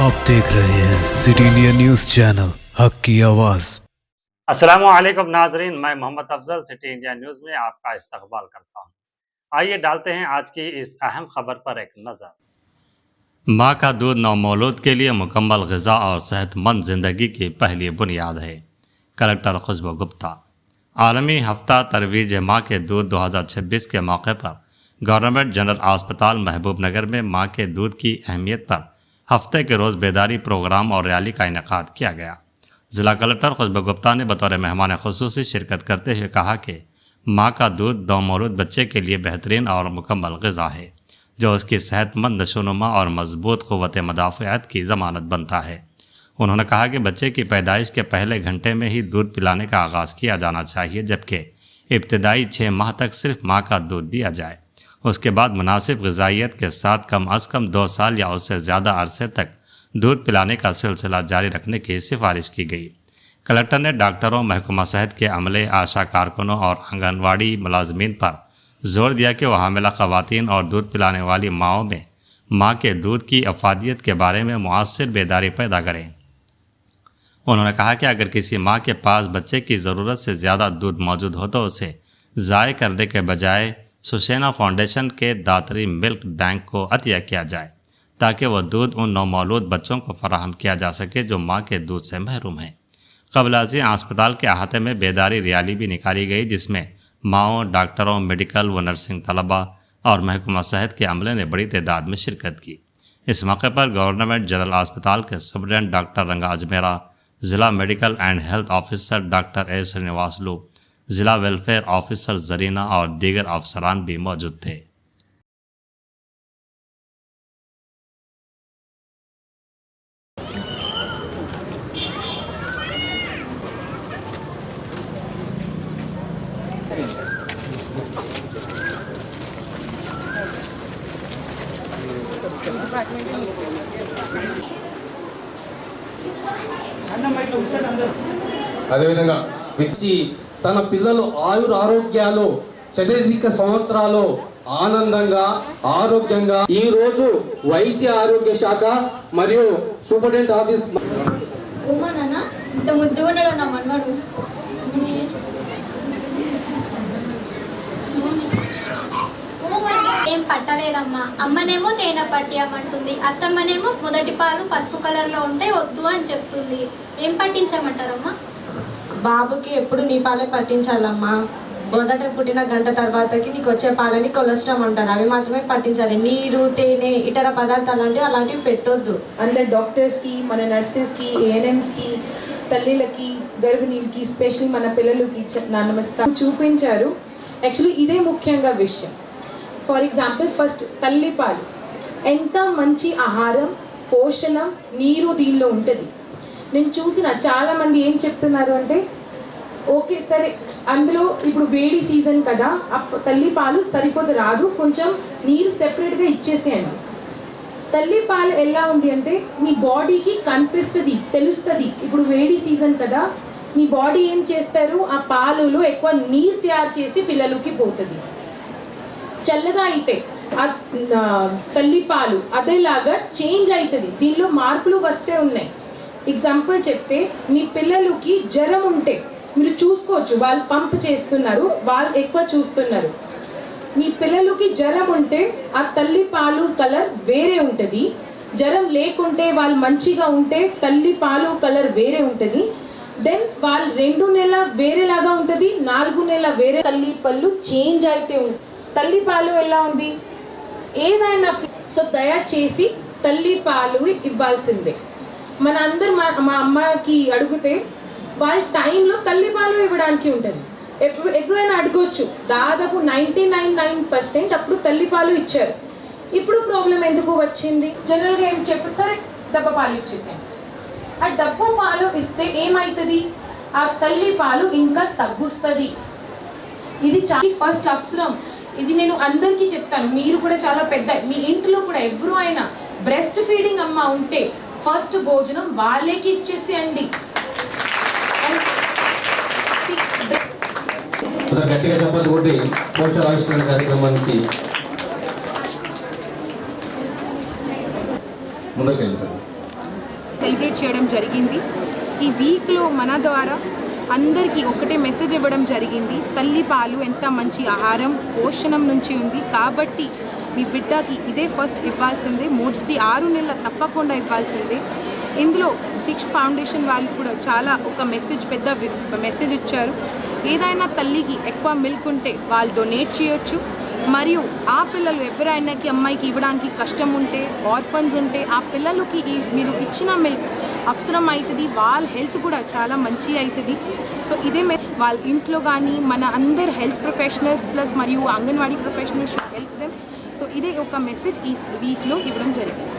आप देख रहे हैं सिटी इंडिया न्यूज चैनल, हक की आवाज। अस्सलामुअलैकुम नाजरीन, मैं Mohammad Afzal City India News में आपका इस्तकबाल करता हूं। आइए डालते हैं आज की इस अहम खबर पर एक नज़र। माँ का दूध नवमौलूद के लिए मुकम्मल ग़िज़ा और सेहतमंद ज़िंदगी की पहली बुनियाद है। कलेक्टर खुशबू गुप्ता। आलमी हफ्ता तरवीज माँ के दूध 2026 के मौके पर गवर्नमेंट जनरल अस्पताल महबूब नगर में माँ के दूध की अहमियत पर हफ्ते के रोज़ बेदारी प्रोग्राम और रैली का इनेकाद किया गया। ज़िला कलेक्टर खुशबू गुप्ता ने बतौर मेहमान खुसूसी शिरकत करते हुए कहा कि माँ का दूध नवमौलूद बच्चे के लिए बेहतरीन और मुकम्मल ग़िज़ा है, जो उसकी सेहतमंद नशोनुमा और मजबूत क़ुव्वत मदाफ़ियत की ज़मानत बनता है। उन्होंने कहा कि बच्चे की पैदाइश के पहले घंटे में ही दूध पिलाने का आगाज़ किया जाना चाहिए, जबकि इब्तदाई 6 माह तक सिर्फ माँ का दूध दिया जाए। उसके बाद मुनासिब ग़िज़ाइयत के साथ कम अज़ कम 2 साल या उससे ज़्यादा अरसे तक दूध पिलाने का सिलसिला जारी रखने की सिफारिश की गई। कलेक्टर ने डॉक्टरों, महकमा सेहत के अमले, आशा कारकुनों और आंगनवाड़ी मुलाजमीन पर जोर दिया कि वह हामिला ख़वातीन और दूध पिलाने वाली माँओं में माँ के दूध की अफादियत के बारे में मुआस्सिर बेदारी पैदा करें। उन्होंने कहा कि अगर किसी माँ के पास बच्चे की ज़रूरत से ज़्यादा दूध मौजूद हो तो उसे ज़ाय करने के बजाय सुशैना फाउंडेशन के दातरी मिल्क बैंक को अतिया किया जाए, ताकि वह दूध उन नवमौलूद बच्चों को फराहम किया जा सके जो माँ के दूध से महरूम हैं। क़ब्ल-ए-आज़ी अस्पताल के अहाते में बेदारी रैली भी निकाली गई, जिसमें माओं, डॉक्टरों, मेडिकल व नर्सिंग तलबा और महकमा सेहत के अमले ने बड़ी तादाद में शिरकत की। इस मौके पर गवर्नमेंट जनरल अस्पताल के सुप्रिटेंडेंट डॉक्टर रंगा अजमेरा, ज़िला medical and health officer doctor A Srinivasulu, ज़िला वेलफेयर ऑफिसर जरीना और दीगर अफसरान भी मौजूद थे। అదేవిధంగా విచ్చి తన పిల్లలు ఆయురారోగ్యాలు శారీరక సంవత్సరాలు ఆనందంగా ఆరోగ్యంగా ఈ రోజు వైద్య ఆరోగ్య శాఖ మరియు సూపరింటెండెంట్ ఆఫీస్ ఇంత ముద్దుగా ఉన్నాడు నా మనవాడు. ఏం పట్టలేదమ్మా. అమ్మనేమో తేనె పట్టియమంటుంది, అత్తమ్మనేమో మొదటి పాలు పసుపు కలర్లో ఉంటే వద్దు అని చెప్తుంది. ఏం పట్టించమంటారమ్మా? బాబుకి ఎప్పుడు నీ పాలే పట్టించాలమ్మా. మొదట పుట్టిన గంట తర్వాతకి నీకు వచ్చే పాలని కొలెస్ట్రాల్ అంటారు, అవి మాత్రమే పట్టించాలి. నీరు, తేనె, ఇతర పదార్థాలు అలాంటివి పెట్టొద్దు. అందరు డాక్టర్స్కి, మన నర్సెస్కి, ఏఎన్ఎంస్కి, తల్లిలకి, గర్భిణీలకి, స్పెషల్లీ మన పిల్లలకి నా నమస్కారం చూపించారు. యాక్చువల్లీ ఇదే ముఖ్యంగా విషయం. ఫర్ ఎగ్జాంపుల్, ఫస్ట్ తల్లిపాలు ఎంత మంచి ఆహారం, పోషణం, నీరు దీనిలో ఉంటుంది. నేను చూసిన చాలామంది ఏం చెప్తున్నారు అంటే, ఓకే సరే అందులో ఇప్పుడు వేడి సీజన్ కదా, తల్లిపాలు సరిపోతే రాదు, కొంచెం నీరు సెపరేట్గా ఇచ్చేసేయండి. తల్లిపాలు ఎలా ఉంది అంటే మీ బాడీకి కనిపిస్తుంది, తెలుస్తుంది. ఇప్పుడు వేడి సీజన్ కదా, మీ బాడీ ఏం చేస్తారు, ఆ పాలలో ఎక్కువ నీరు తయారు చేసి పిల్లలకి పోతుంది. చల్లగా అయితే ఆ తల్లిపాలు అదేలాగా చేంజ్ అవుతుంది, దీనిలో మార్పులు వస్తే ఉన్నాయి. ఎగ్జాంపుల్ చెప్తే, మీ పిల్లలకి జ్వరం ఉంటే మీరు చూసుకోవచ్చు, వాళ్ళు పంప్ చేస్తున్నారు, వాళ్ళు ఎక్కువ చూస్తున్నారు. మీ పిల్లలకి జ్వరం ఉంటే ఆ తల్లిపాలు కలర్ వేరే ఉంటుంది, జ్వరం లేకుంటే వాళ్ళు మంచిగా ఉంటే తల్లిపాలు కలర్ వేరే ఉంటుంది. దెన్ వాళ్ళు 2 నెలల వేరేలాగా ఉంటుంది, 4 నెలల వేరే. తల్లిపాలు చేంజ్ అయితే తల్లిపాలు ఎలా ఉంది ఏదైనా. సో దయచేసి తల్లిపాలు ఇవ్వాల్సిందే. మన అందరు మా అమ్మకి అడిగితే వాళ్ళ టైంలో తల్లిపాలు ఇవ్వడానికి ఉంటుంది. ఎప్పుడైనా అడగొచ్చు, దాదాపు 99% అప్పుడు తల్లిపాలు ఇచ్చారు. ఇప్పుడు ప్రాబ్లం ఎందుకు వచ్చింది? జనరల్గా ఏం చెప్పారు, సరే డబ్బా పాలు ఇచ్చేసాను. ఆ డబ్బు పాలు ఇస్తే ఏమవుతుంది, ఆ తల్లిపాలు ఇంకా తగ్గుస్తుంది. ఇది చాలా ఫస్ట్ అవసరం. ఇది నేను అందరికీ చెప్తాను, మీరు కూడా చాలా పెద్ద, మీ ఇంట్లో కూడా ఎవరు అయినా బ్రెస్ట్ ఫీడింగ్ అమ్మ ఉంటే ఫస్ట్ భోజనం వాళ్ళకి ఇచ్చేసేయండి. గట్టిగా చెప్పదు కొట్టి పోస్టర్ ఆవిష్కరణ కార్యక్రమానికి ముందుకెళ్ళి సార్. సెలబ్రేట్ చేయడం జరిగింది. ఈ వీక్లో మన ద్వారా అందరికీ ఒకటే మెసేజ్ ఇవ్వడం జరిగింది. తల్లి పాలు ఎంత మంచి ఆహారం పోషణం నుంచి ఉంది కాబట్టి మీ బిడ్డకి ఇదే ఫస్ట్ ఇవ్వాల్సిందే, మొదటి 6 నెలల తప్పకుండా ఇవ్వాల్సిందే. ఇందులో శిక్ష ఫౌండేషన్ వాళ్ళు కూడా చాలా ఒక మెసేజ్ పెద్ద మెసేజ్ ఇచ్చారు. ఏదైనా తల్లికి ఎక్కువ మిల్క్ ఉంటే వాళ్ళు డొనేట్ చేయొచ్చు. మరియు ఆ పిల్లలు ఎవరైనాకి అమ్మాయికి ఇవ్వడానికి కష్టం ఉంటే, ఆర్ఫన్స్ ఉంటే ఆ పిల్లలకి మీరు ఇచ్చిన మిల్క్ అవసరం అవుతుంది, వాళ్ళ హెల్త్ కూడా చాలా మంచి అవుతుంది. సో ఇదే వాళ్ళ ఇంట్లో కానీ మన అందరు హెల్త్ ప్రొఫెషనల్స్ ప్లస్ మరియు anganwadi professionals help them. So ఇదే ఒక మెసేజ్ ఈ వీక్లో ఇవ్వడం జరిగింది.